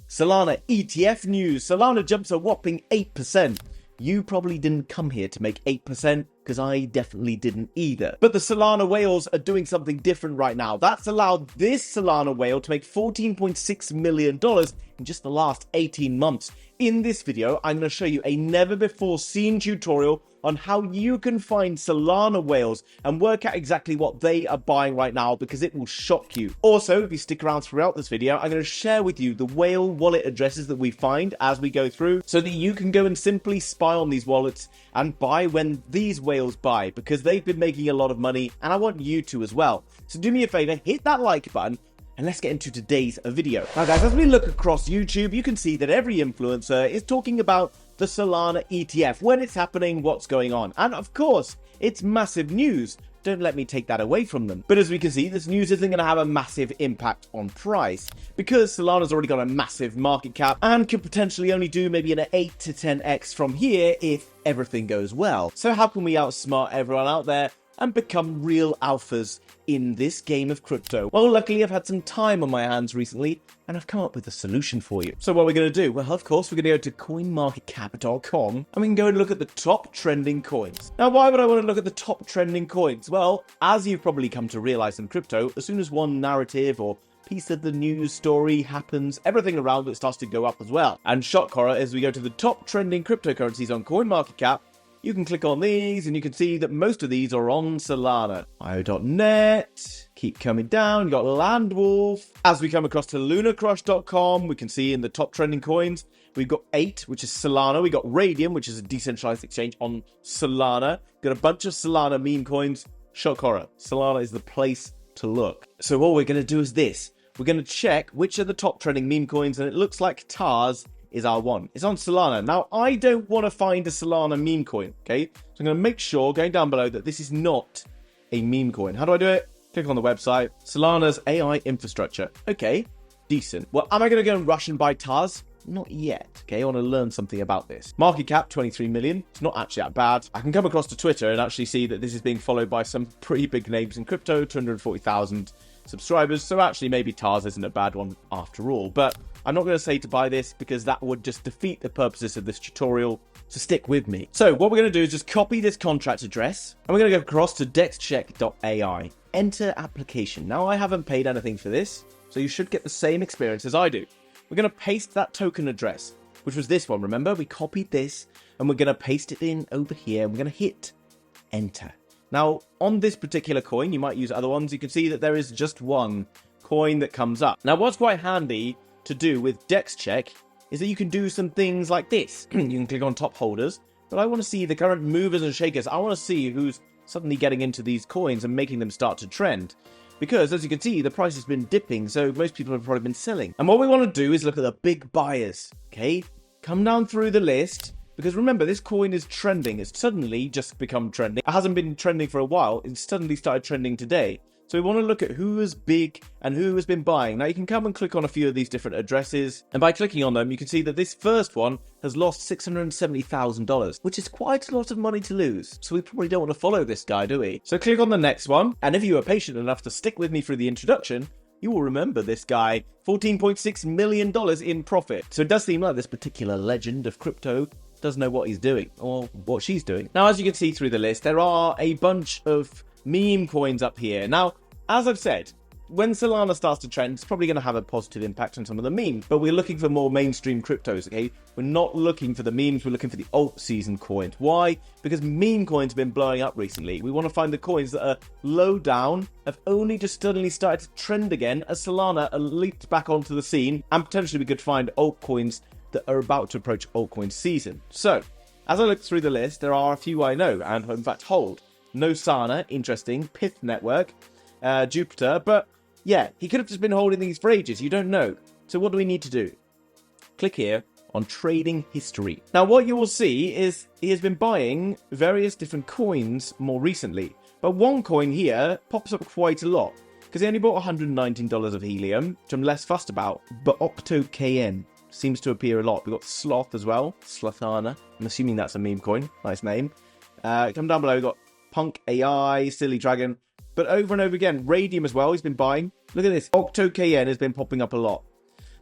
Solana ETF news. Solana jumps a whopping 8%. You probably didn't come here to make 8%, because I definitely didn't either. But the Solana whales are doing something different right now. That's allowed this Solana whale to make $14.6 million in just the last 18 months. In this video, I'm going to show you a never-before-seen tutorial on how you can find Solana whales and work out exactly what they are buying right now, because it will shock you. Also, if you stick around throughout this video, I'm going to share with you the whale wallet addresses that we find as we go through, so that you can go and simply spy on these wallets and buy when these whales buy, because they've been making a lot of money and I want you to as well. So do me a favor, hit that like button, and let's get into today's video. Now guys, as we look across YouTube, you can see that every influencer is talking about the Solana ETF, when it's happening, what's going on. And of course, it's massive news. Don't let me take that away from them. But as we can see, this news isn't going to have a massive impact on price, because Solana's already got a massive market cap and could potentially only do maybe an 8 to 10x from here if everything goes well. So how can we outsmart everyone out there and become real alphas in this game of crypto? Well, luckily I've had some time on my hands recently, and I've come up with a solution for you. So what are we going to do? Well, of course, we're going to go to coinmarketcap.com, and we can go and look at the top trending coins. Now, why would I want to look at the top trending coins? Well, as you've probably come to realize in crypto, as soon as one narrative or piece of the news story happens, everything around it starts to go up as well. And shock horror, as we go to the top trending cryptocurrencies on CoinMarketCap, you can click on these and you can see that most of these are on Solana. IO.net, keep coming down, you got Landwolf. As we come across to lunarcrush.com, we can see in the top trending coins, we've got 8, which is Solana. We got Radium, which is a decentralized exchange on Solana. Got a bunch of Solana meme coins. Shock horror. Solana is the place to look. So all we're going to do is this. We're going to check which are the top trending meme coins, and it looks like TARS is our one. It's on Solana. Now, I don't want to find a Solana meme coin, okay? So I'm going to make sure, going down below, that this is not a meme coin. How do I do it? Click on the website. Solana's AI infrastructure. Okay, decent. Well, am I going to go and rush and buy TARS? Not yet, okay? I want to learn something about this. Market cap, 23 million. It's not actually that bad. I can come across to Twitter and actually see that this is being followed by some pretty big names in crypto, 240,000 subscribers. So actually, maybe TARS isn't a bad one after all. But I'm not going to say to buy this, because that would just defeat the purposes of this tutorial, so stick with me. So what we're going to do is just copy this contract address, and we're going to go across to dexcheck.ai, enter application. Now, I haven't paid anything for this, so you should get the same experience as I do. We're going to paste that token address, which was this one. Remember, we copied this, and we're going to paste it in over here, and we're going to hit enter. Now, on this particular coin, you might use other ones, you can see that there is just one coin that comes up. Now, what's quite handy to do with Deex Check is that you can do some things like this. You can click on top holders, but I want to see the current movers and shakers. I want to see who's suddenly getting into these coins and making them start to trend. Because, as you can see, the price has been dipping, so most people have probably been selling. And what we want to do is look at the big buyers, okay? Come down through the list, because remember, this coin is trending. It's suddenly just become trending. It hasn't been trending for a while. It suddenly started trending today. So we want to look at who is big and who has been buying. Now, you can come and click on a few of these different addresses, and by clicking on them, you can see that this first one has lost $670,000, which is quite a lot of money to lose. So we probably don't want to follow this guy, do we? So click on the next one, and if you are patient enough to stick with me through the introduction, you will remember this guy, $14.6 million in profit. So it does seem like this particular legend of crypto does know what he's doing, or what she's doing. Now, as you can see through the list, there are a bunch of meme coins up here. Now, as I've said, when Solana starts to trend, it's probably going to have a positive impact on some of the memes, but we're looking for more mainstream cryptos, okay? We're not looking for the memes, we're looking for the alt season coins. Why? Because meme coins have been blowing up recently. We want to find the coins that are low down, have only just suddenly started to trend again as Solana leaped back onto the scene, and potentially we could find altcoins that are about to approach altcoin season. So, as I look through the list, there are a few I know, and in fact hold. Nosana, interesting. Pith Network, Jupiter, but yeah, he could have just been holding these for ages. You don't know. So what do we need to do? Click here on trading history. Now, what you will see is he has been buying various different coins more recently, but one coin here pops up quite a lot because he only bought $119 of helium, which I'm less fussed about, but OptoKN seems to appear a lot. We've got Sloth as well, Slothana. I'm assuming that's a meme coin. Nice name. Come down below, we've got Punk AI, Silly Dragon, but over and over again, Radium as well, he's been buying. Look at this, OctoKN has been popping up a lot.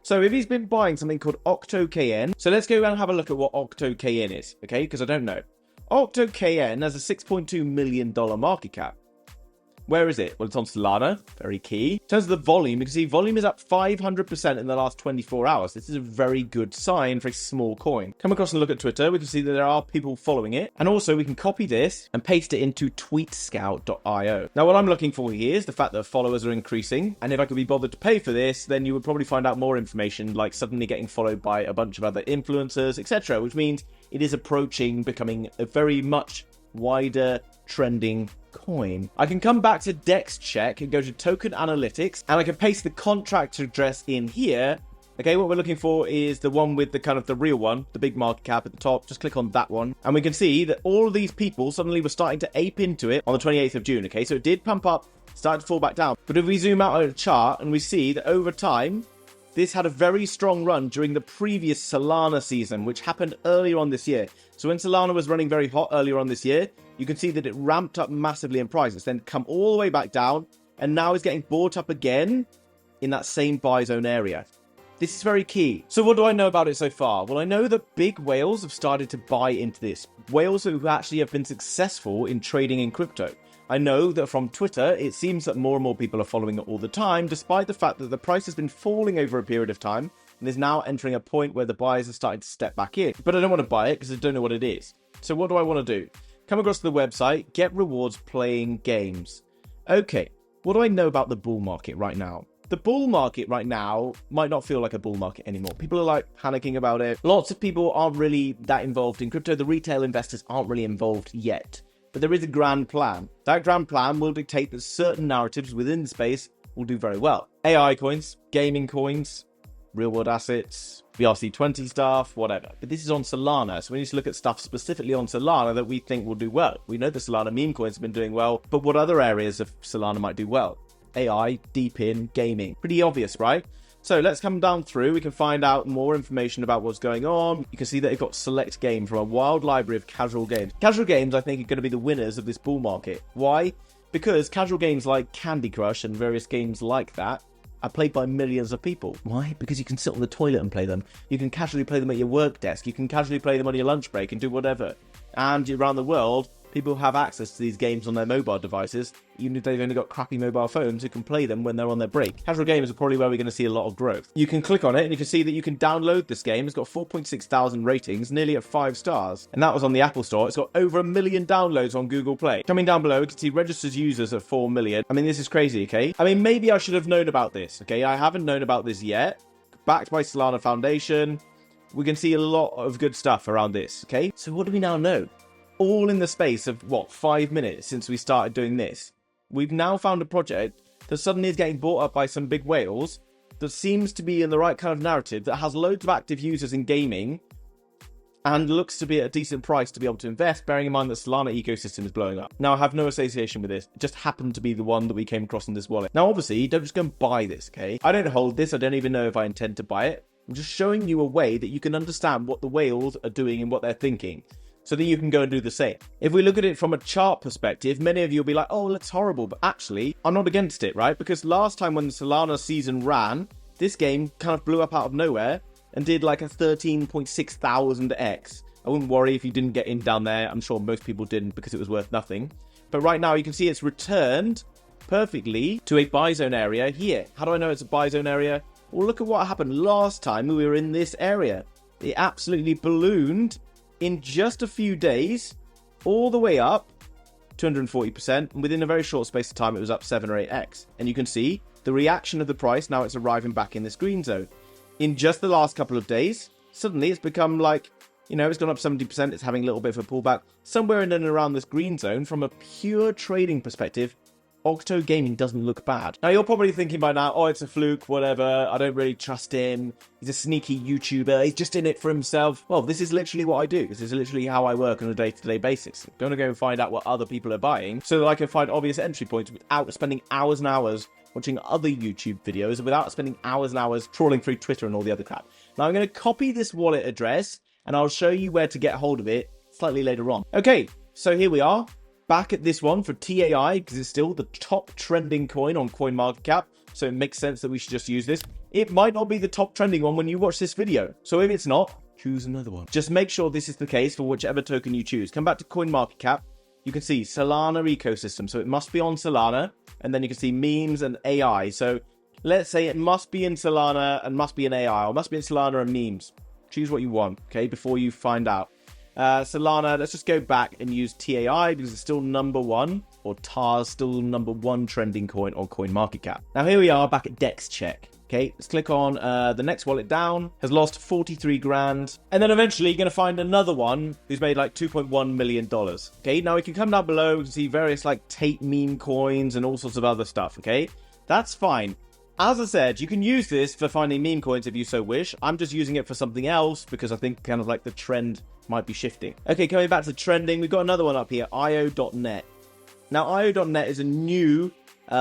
So if he's been buying something called OctoKN, so let's go and have a look at what OctoKN is, okay? Because I don't know. OctoKN has a $6.2 million market cap. Where is it? Well, it's on Solana. Very key. In terms of the volume, you can see volume is up 500% in the last 24 hours. This is a very good sign for a small coin. Come across and look at Twitter. We can see that there are people following it. And also, we can copy this and paste it into tweetscout.io. Now, what I'm looking for here is the fact that followers are increasing. And if I could be bothered to pay for this, then you would probably find out more information, like suddenly getting followed by a bunch of other influencers, etc., which means it is approaching becoming a very much wider trending coin. I can come back to Deex Check and go to token analytics, and I can paste the contract address in here. Okay, what we're looking for is the one with the kind of the real one, the big market cap at the top. Just click on that one, and we can see that all of these people suddenly were starting to ape into it on the 28th of June. Okay, so it did pump up, started to fall back down. But if we zoom out on a chart and we see that over time, this had a very strong run during the previous Solana season, which happened earlier on this year. So when Solana was running very hot earlier on this year, you can see that it ramped up massively in prices, then come all the way back down, and now is getting bought up again in that same buy zone area. This is very key. So what do I know about it so far? Well, I know that big whales have started to buy into this. Whales who actually have been successful in trading in crypto. I know that from Twitter, it seems that more and more people are following it all the time, despite the fact that the price has been falling over a period of time and is now entering a point where the buyers are starting to step back in. But I don't want to buy it because I don't know what it is. So what do I want to do? Come across to the website, get rewards playing games. Okay, what do I know about the bull market right now? The bull market right now might not feel like a bull market anymore. People are like panicking about it. Lots of people aren't really that involved in crypto. The retail investors aren't really involved yet. But there is a grand plan. That grand plan will dictate that certain narratives within the space will do very well. AI coins, gaming coins, real world assets, BRC20 stuff, whatever. But this is on Solana, so we need to look at stuff specifically on Solana that we think will do well. We know the Solana meme coins have been doing well, but what other areas of Solana might do well? AI, deep in, gaming. Pretty obvious, right? So let's come down through. We can find out more information about what's going on. You can see that they've got select game from a wild library of casual games. Casual games, I think, are going to be the winners of this bull market. Why? Because casual games like Candy Crush and various games like that are played by millions of people. Why? Because you can sit on the toilet and play them. You can casually play them at your work desk. You can casually play them on your lunch break and do whatever. And around the world, people have access to these games on their mobile devices, even if they've only got crappy mobile phones who can play them when they're on their break. Casual games are probably where we're going to see a lot of growth. You can click on it and you can see that you can download this game. It's got 4.6 thousand ratings, nearly at 5 stars. And that was on the Apple Store. It's got over 1 million downloads on Google Play. Coming down below, we can see registered users at 4 million. I mean, this is crazy, okay? I mean, maybe I should have known about this, okay? I haven't known about this yet. Backed by Solana Foundation. We can see a lot of good stuff around this, okay? So what do we now know? All in the space of, 5 minutes since we started doing this. We've now found a project that suddenly is getting bought up by some big whales that seems to be in the right kind of narrative, that has loads of active users in gaming and looks to be at a decent price to be able to invest, bearing in mind that Solana ecosystem is blowing up. Now, I have no association with this. It just happened to be the one that we came across in this wallet. Now, obviously, don't just go and buy this, okay? I don't hold this. I don't even know if I intend to buy it. I'm just showing you a way that you can understand what the whales are doing and what they're thinking, so that you can go and do the same. If we look at it from a chart perspective, many of you will be like, oh, that's horrible. But actually, I'm not against it, right? Because last time when the Solana season ran, this game kind of blew up out of nowhere and did like a 13.6 thousand X. I wouldn't worry if you didn't get in down there. I'm sure most people didn't because it was worth nothing. But right now you can see it's returned perfectly to a buy zone area here. How do I know it's a buy zone area? Well, look at what happened last time we were in this area. It absolutely ballooned in just a few days, all the way up 240%, and within a very short space of time it was up 7 or 8x. And you can see the reaction of the price. Now it's arriving back in this green zone. In just the last couple of days, suddenly it's become like, it's gone up 70%. It's having a little bit of a pullback somewhere in and around this green zone. From a pure trading perspective, Octo Gaming doesn't look bad. Now, you're probably thinking by now, oh, it's a fluke, whatever. I don't really trust him. He's a sneaky YouTuber. He's just in it for himself. Well, this is literally what I do. This is literally how I work on a day-to-day basis. I'm going to go and find out what other people are buying so that I can find obvious entry points without spending hours and hours watching other YouTube videos and without spending hours and hours trawling through Twitter and all the other crap. Now, I'm going to copy this wallet address and I'll show you where to get hold of it slightly later on. Okay, so here we are. Back at this one for TAI, because it's still the top trending coin on CoinMarketCap, so it makes sense that we should just use this. it might not be the top trending one when you watch this video. So if it's not, choose another one. Just make sure this is the case for whichever token you choose. Come back to CoinMarketCap. You can see Solana ecosystem. So it must be on Solana. And then you can see memes and AI. So let's say it must be in Solana and must be in AI, or must be in Solana and memes. Choose what you want, okay, before you find out. Solana, let's just go back and use TAI because it's still number one, or TAR's still number one trending coin on CoinMarketCap. Now here we are back at Deex Check. Okay, let's click on the next wallet down, has lost 43 grand. And then eventually you're going to find another one who's made like $2.1 million. Okay, now we can come down below and see various like Tate meme coins and all sorts of other stuff. Okay, that's fine. As I said, you can use this for finding meme coins if you so wish. I'm just using it for something else because I think kind of like the trend might be shifting. Okay, coming back to trending, we've got another one up here, io.net. Now, io.net is a new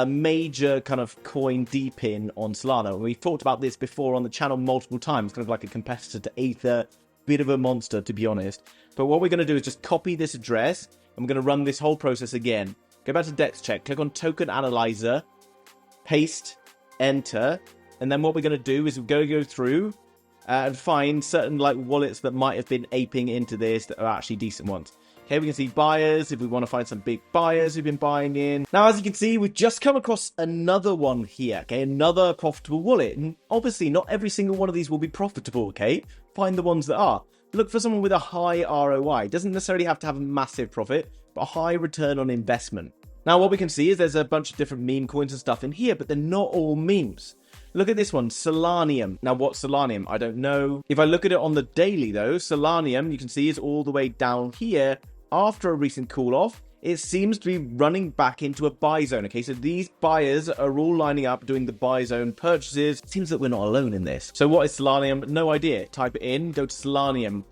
major kind of coin deepin on Solana. We've talked about this before on the channel multiple times, kind of like a competitor to Aether, bit of a monster to be honest. But what we're going to do is just copy this address and we're going to run this whole process again. Go back to Deex Check, click on Token Analyzer, paste, enter, and then what we're going to do is we're going to go through and find certain like wallets that might have been aping into this that are actually decent ones. Okay, we can see buyers, if we want to find some big buyers who've been buying in. Now, as you can see, we've just come across another one here, okay? Another profitable wallet. And obviously, not every single one of these will be profitable, okay? Find the ones that are. Look for someone with a high ROI. It doesn't necessarily have to have a massive profit, but a high return on investment. Now, what we can see is there's a bunch of different meme coins and stuff in here, but they're not all memes. Look at this one, Solanium. Now, what's Solanium? I don't know. If I look at it on the daily, though, Solanium, you can see, is all the way down here. After a recent cool off, it seems to be running back into a buy zone. Okay, so these buyers are all lining up doing the buy zone purchases. It seems that we're not alone in this. So what is Solanium? No idea. Type it in, go to Solanium.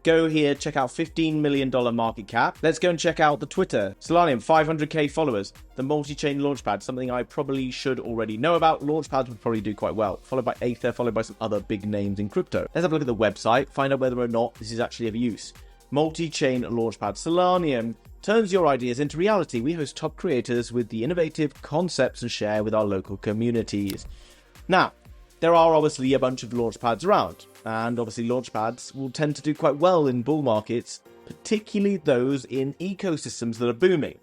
Go here, check out $15 million market cap. Let's go and check out the Twitter. Solanium, 500k followers. The multi-chain Launchpad, something I probably should already know about. Launchpads would probably do quite well. Followed by Aether, followed by some other big names in crypto. Let's have a look at the website, find out whether or not this is actually of use. Multi-chain Launchpad. Solanium turns your ideas into reality. We host top creators with the innovative concepts and share with our local communities. Now, there are obviously a bunch of Launchpads around, and obviously Launchpads will tend to do quite well in bull markets, particularly those in ecosystems that are booming.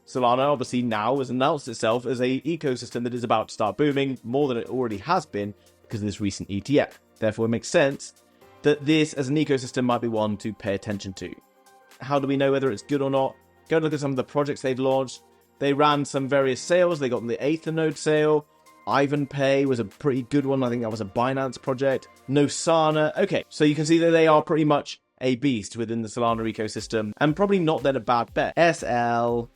Solana obviously now has announced itself as an ecosystem that is about to start booming more than it already has been because of this recent ETF. Therefore, it makes sense that this as an ecosystem might be one to pay attention to. How do we know whether it's good or not? Go and look at some of the projects they've launched. They ran some various sales. They got the Aether node sale. Ivan Pay was a pretty good one. I think that was a Binance project. Nosana. Okay, so you can see that they are pretty much a beast within the Solana ecosystem and probably not then a bad bet. SLIM.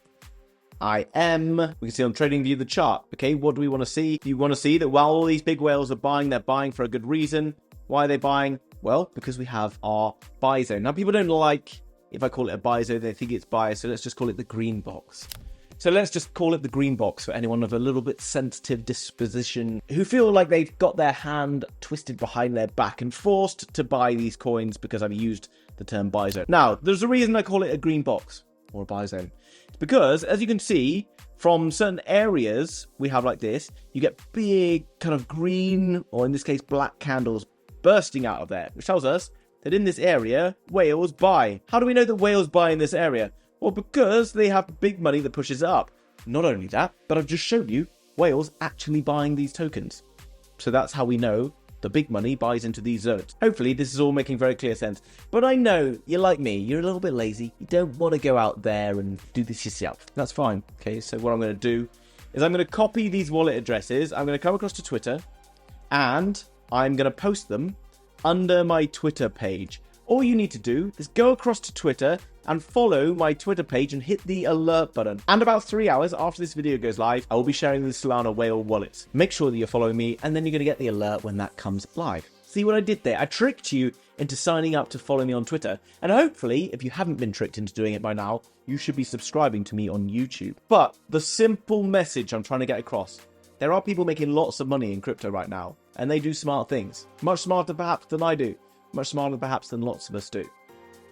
We can see on TradingView the chart. Okay, what do we want to see? You want to see that while all these big whales are buying, they're buying for a good reason. Why are they buying? Well, because we have our buy zone. Now, people don't like, if I call it a buy zone, they think it's biased, so let's just call it the green box. So let's just call it the green box for anyone of a little bit sensitive disposition who feel like they've got their hand twisted behind their back and forced to buy these coins because I've used the term buy zone. Now, there's a reason I call it a green box or a buy zone. It's because, as you can see, from certain areas we have like this, you get big kind of green, or in this case, black candles bursting out of there, which tells us that in this area, whales buy. How do we know that whales buy in this area? Well, because they have big money that pushes it up. Not only that, but I've just shown you whales actually buying these tokens. So that's how we know the big money buys into these zones. Hopefully this is all making very clear sense. But I know you're like me, you're a little bit lazy. You don't want to go out there and do this yourself. That's fine. Okay, so what I'm going to do is I'm going to copy these wallet addresses. I'm going to come across to Twitter and I'm going to post them under my Twitter page. All you need to do is go across to Twitter and follow my Twitter page and hit the alert button. And about 3 hours after this video goes live, I will be sharing the Solana whale wallets. Make sure that you're following me and then you're going to get the alert when that comes live. See what I did there? I tricked you into signing up to follow me on Twitter. And hopefully, if you haven't been tricked into doing it by now, you should be subscribing to me on YouTube. But the simple message I'm trying to get across, there are people making lots of money in crypto right now, and they do smart things. Much smarter perhaps than I do. Much smarter perhaps than lots of us do.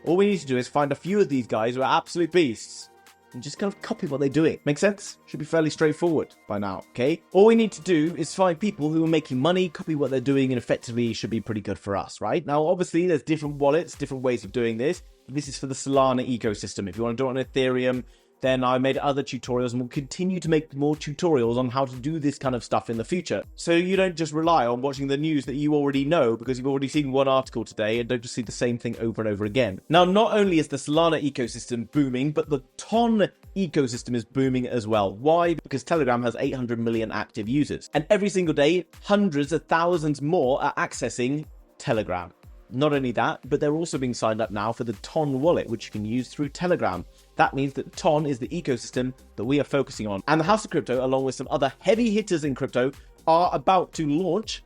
All we need to do is find a few of these guys who are absolute beasts, and just kind of copy what they're doing. Make sense? Should be fairly straightforward by now, okay? All we need to do is find people who are making money, copy what they're doing, and effectively should be pretty good for us, right? Now, obviously, there's different wallets, different ways of doing this. This is for the Solana ecosystem. If you want to do it on Ethereum, then I made other tutorials and will continue to make more tutorials on how to do this kind of stuff in the future. So you don't just rely on watching the news that you already know because you've already seen one article today and don't just see the same thing over and over again. Now, not only is the Solana ecosystem booming, but the Ton ecosystem is booming as well. Why? Because Telegram has 800 million active users. And every single day, hundreds of thousands more are accessing Telegram. Not only that, but they're also being signed up now for the Ton wallet, which you can use through Telegram. That means that Ton is the ecosystem that we are focusing on. And the House of Crypto, along with some other heavy hitters in crypto, are about to launch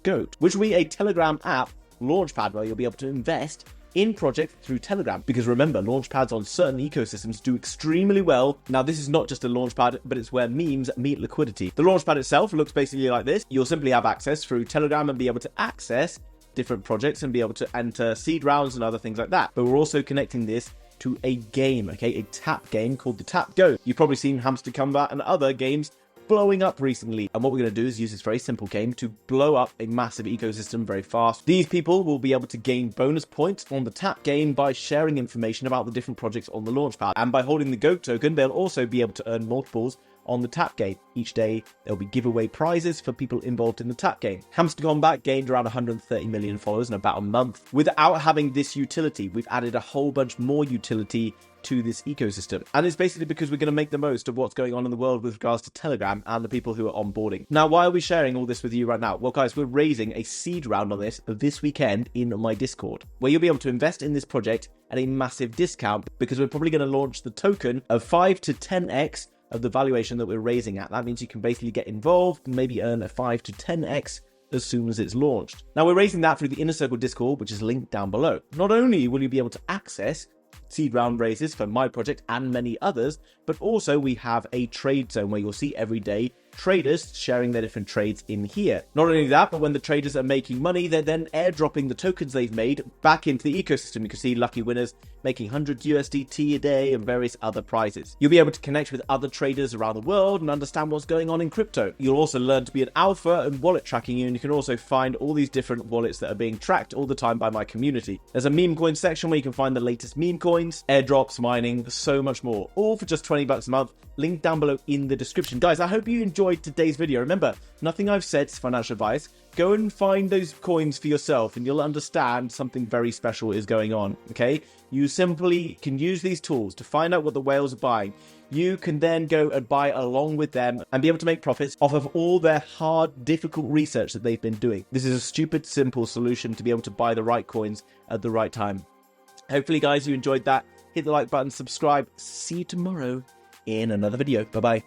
GOAT, which will be a Telegram app, Launchpad, where you'll be able to invest in projects through Telegram. Because remember, launchpads on certain ecosystems do extremely well. Now, this is not just a launchpad, but it's where memes meet liquidity. The launchpad itself looks basically like this. You'll simply have access through Telegram and be able to access different projects and be able to enter seed rounds and other things like that. But we're also connecting this to a game, okay, a tap game called the Tap Go. You've probably seen Hamster Combat and other games blowing up recently. And what we're going to do is use this very simple game to blow up a massive ecosystem very fast. These people will be able to gain bonus points on the Tap game by sharing information about the different projects on the Launchpad. And by holding the GOAT token, they'll also be able to earn multiples on the Tap game. Each day, there'll be giveaway prizes for people involved in the Tap game. Hamster Combat gained around 130 million followers in about a month. Without having this utility, we've added a whole bunch more utility to this ecosystem. And it's basically because we're going to make the most of what's going on in the world with regards to Telegram and the people who are onboarding. Now, why are we sharing all this with you right now? Well, guys, we're raising a seed round on this weekend in my Discord, where you'll be able to invest in this project at a massive discount because we're probably going to launch the token of 5 to 10x of the valuation that we're raising at. That means you can basically get involved and maybe earn a 5 to 10x as soon as it's launched. Now, we're raising that through the Inner Circle Discord, which is linked down below. Not only will you be able to access seed round raises for my project and many others, but also we have a trade zone where you'll see every day traders sharing their different trades in here. Not only that, but when the traders are making money, they're then airdropping the tokens they've made back into the ecosystem. You can see lucky winners making 100 USDT a day and various other prizes. You'll be able to connect with other traders around the world and understand what's going on in crypto. You'll also learn to be an alpha and wallet tracking, and you can also find all these different wallets that are being tracked all the time by my community. There's a meme coin section where you can find the latest meme coins, airdrops, mining, so much more, all for just 20 bucks a month. Link down below in the description. Guys, I hope you enjoyed today's video. Remember, nothing I've said is financial advice. Go and find those coins for yourself and you'll understand something very special is going on, okay? You simply can use these tools to find out what the whales are buying. You can then go and buy along with them and be able to make profits off of all their hard, difficult research that they've been doing. This is a stupid, simple solution to be able to buy the right coins at the right time. Hopefully, guys, you enjoyed that. Hit the like button, subscribe. See you tomorrow in another video. Bye-bye.